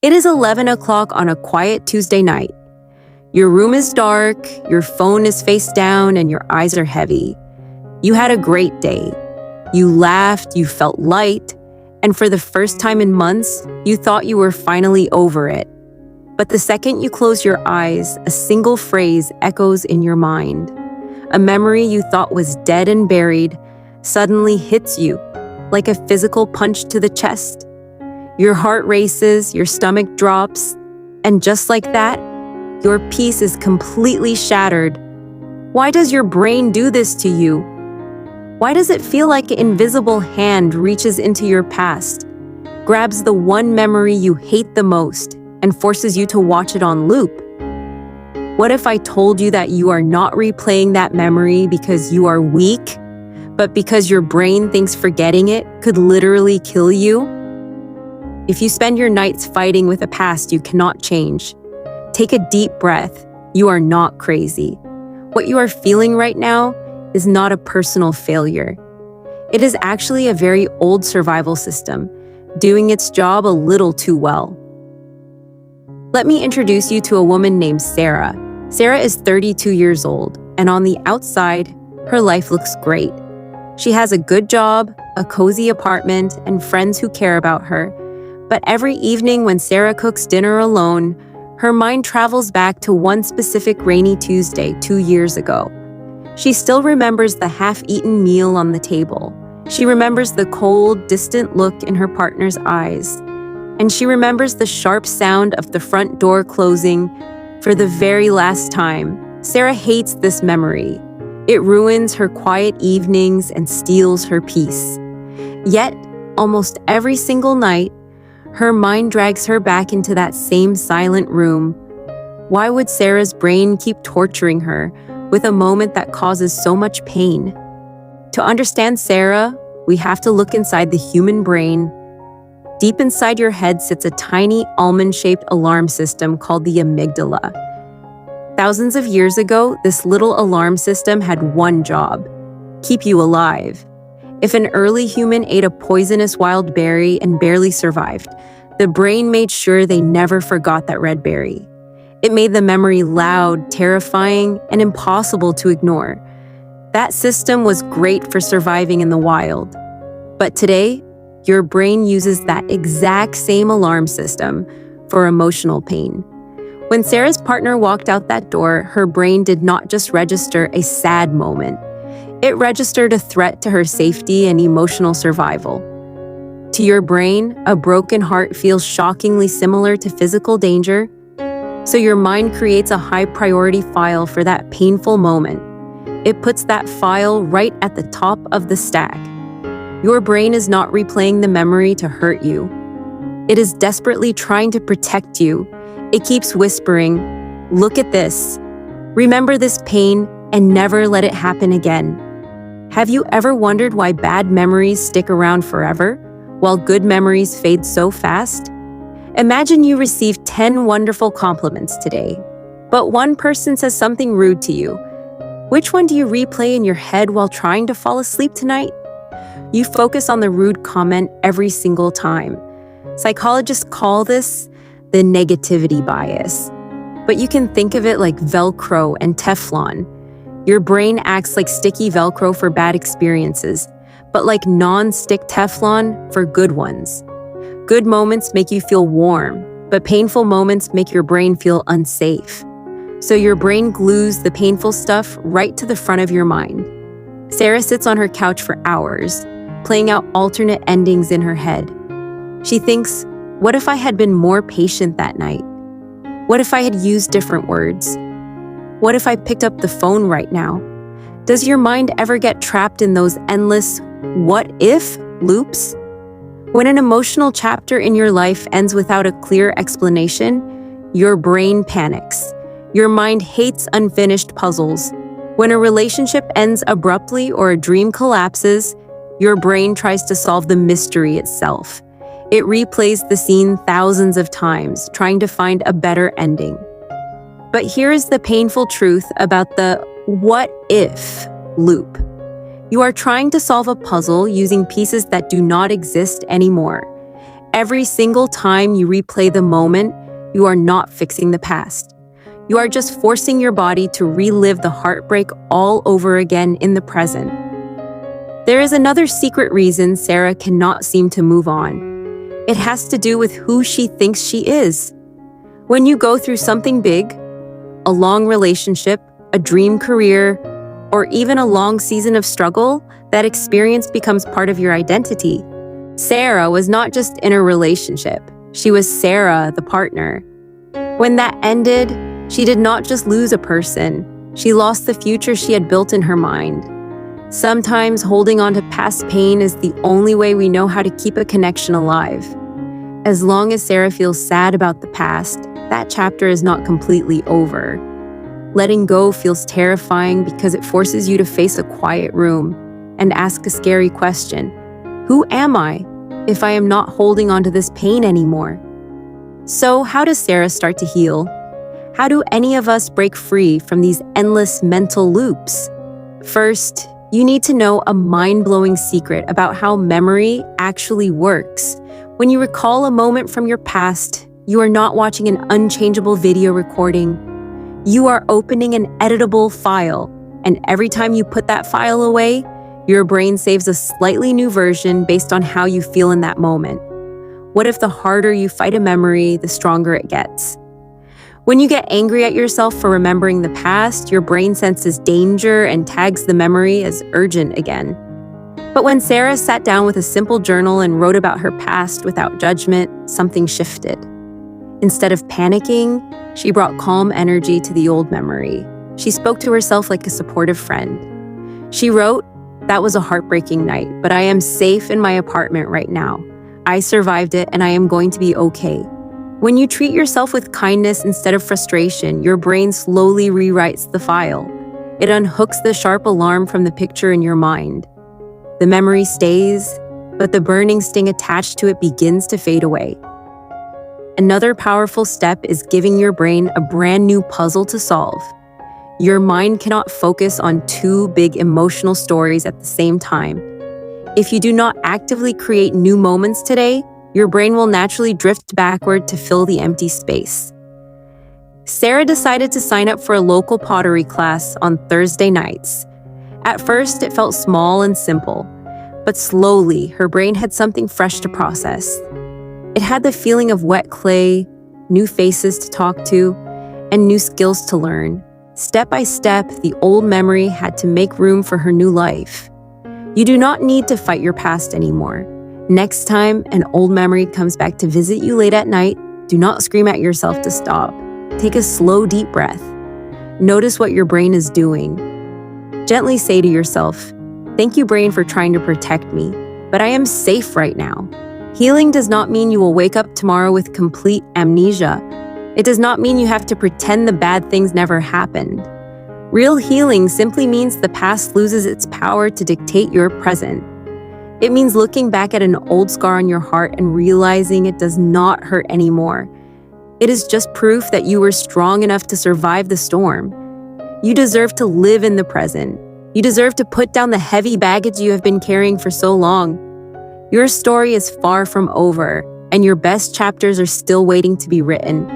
It is 11 o'clock on a quiet Tuesday night. Your room is dark, your phone is face down, and your eyes are heavy. You had a great day. You laughed, you felt light, and for the first time in months, you thought you were finally over it. But the second you close your eyes, a single phrase echoes in your mind. A memory you thought was dead and buried suddenly hits you like a physical punch to the chest. Your heart races, your stomach drops, and just like that, your peace is completely shattered. Why does your brain do this to you? Why does it feel like an invisible hand reaches into your past, grabs the one memory you hate the most, and forces you to watch it on loop? What if I told you that you are not replaying that memory because you are weak, but because your brain thinks forgetting it could literally kill you? If you spend your nights fighting with a past you cannot change, take a deep breath. You are not crazy. What you are feeling right now is not a personal failure. It is actually a very old survival system, doing its job a little too well. Let me introduce you to a woman named Sarah. Sarah is 32 years old, and on the outside, her life looks great. She has a good job, a cozy apartment, and friends who care about her. But every evening when Sarah cooks dinner alone, her mind travels back to one specific rainy Tuesday 2 years ago. She still remembers the half-eaten meal on the table. She remembers the cold, distant look in her partner's eyes. And she remembers the sharp sound of the front door closing for the very last time. Sarah hates this memory. It ruins her quiet evenings and steals her peace. Yet, almost every single night, her mind drags her back into that same silent room. Why would Sarah's brain keep torturing her with a moment that causes so much pain? To understand Sarah, we have to look inside the human brain. Deep inside your head sits a tiny almond-shaped alarm system called the amygdala. Thousands of years ago, this little alarm system had one job: keep you alive. If an early human ate a poisonous wild berry and barely survived, the brain made sure they never forgot that red berry. It made the memory loud, terrifying, and impossible to ignore. That system was great for surviving in the wild. But today, your brain uses that exact same alarm system for emotional pain. When Sarah's partner walked out that door, her brain did not just register a sad moment. It registered a threat to her safety and emotional survival. To your brain, a broken heart feels shockingly similar to physical danger, so your mind creates a high-priority file for that painful moment. It puts that file right at the top of the stack. Your brain is not replaying the memory to hurt you. It is desperately trying to protect you. It keeps whispering, "Look at this. Remember this pain and never let it happen again." Have you ever wondered why bad memories stick around forever, while good memories fade so fast? Imagine you received 10 wonderful compliments today, but one person says something rude to you. Which one do you replay in your head while trying to fall asleep tonight? You focus on the rude comment every single time. Psychologists call this the negativity bias. But you can think of it like Velcro and Teflon. Your brain acts like sticky Velcro for bad experiences, but like non-stick Teflon for good ones. Good moments make you feel warm, but painful moments make your brain feel unsafe. So your brain glues the painful stuff right to the front of your mind. Sarah sits on her couch for hours, playing out alternate endings in her head. She thinks, what if I had been more patient that night? What if I had used different words? What if I picked up the phone right now? Does your mind ever get trapped in those endless what if loops? When an emotional chapter in your life ends without a clear explanation, your brain panics. Your mind hates unfinished puzzles. When a relationship ends abruptly or a dream collapses, your brain tries to solve the mystery itself. It replays the scene thousands of times, trying to find a better ending. But here is the painful truth about the what if loop. You are trying to solve a puzzle using pieces that do not exist anymore. every single time you replay the moment, you are not fixing the past. You are just forcing your body to relive the heartbreak all over again in the present. There is another secret reason Sarah cannot seem to move on. It has to do with who she thinks she is. When you go through something big, a long relationship, a dream career, or even a long season of struggle, that experience becomes part of your identity. Sarah was not just in a relationship. She was Sarah, the partner. When that ended, she did not just lose a person. She lost the future she had built in her mind. Sometimes holding on to past pain is the only way we know how to keep a connection alive. As long as Sarah feels sad about the past, that chapter is not completely over. Letting go feels terrifying because it forces you to face a quiet room and ask a scary question. Who am I if I am not holding on to this pain anymore? So, how does Sarah start to heal? How do any of us break free from these endless mental loops? First, you need to know a mind-blowing secret about how memory actually works. When you recall a moment from your past, you are not watching an unchangeable video recording. You are opening an editable file, and every time you put that file away, your brain saves a slightly new version based on how you feel in that moment. What if the harder you fight a memory, the stronger it gets? When you get angry at yourself for remembering the past, your brain senses danger and tags the memory as urgent again. But when Sarah sat down with a simple journal and wrote about her past without judgment, something shifted. Instead of panicking, she brought calm energy to the old memory. She spoke to herself like a supportive friend. She wrote, "That was a heartbreaking night, but I am safe in my apartment right now. I survived it and I am going to be okay." When you treat yourself with kindness instead of frustration, your brain slowly rewrites the file. It unhooks the sharp alarm from the picture in your mind. The memory stays, but the burning sting attached to it begins to fade away. Another powerful step is giving your brain a brand new puzzle to solve. Your mind cannot focus on two big emotional stories at the same time. If you do not actively create new moments today, your brain will naturally drift backward to fill the empty space. Sarah decided to sign up for a local pottery class on Thursday nights. At first, it felt small and simple, but slowly, her brain had something fresh to process. It had the feeling of wet clay, new faces to talk to, and new skills to learn. Step by step, the old memory had to make room for her new life. You do not need to fight your past anymore. Next time an old memory comes back to visit you late at night, do not scream at yourself to stop. Take a slow, deep breath. Notice what your brain is doing. Gently say to yourself, "Thank you, brain, for trying to protect me, but I am safe right now." Healing does not mean you will wake up tomorrow with complete amnesia. It does not mean you have to pretend the bad things never happened. Real healing simply means the past loses its power to dictate your present. It means looking back at an old scar on your heart and realizing it does not hurt anymore. It is just proof that you were strong enough to survive the storm. You deserve to live in the present. You deserve to put down the heavy baggage you have been carrying for so long. Your story is far from over, and your best chapters are still waiting to be written.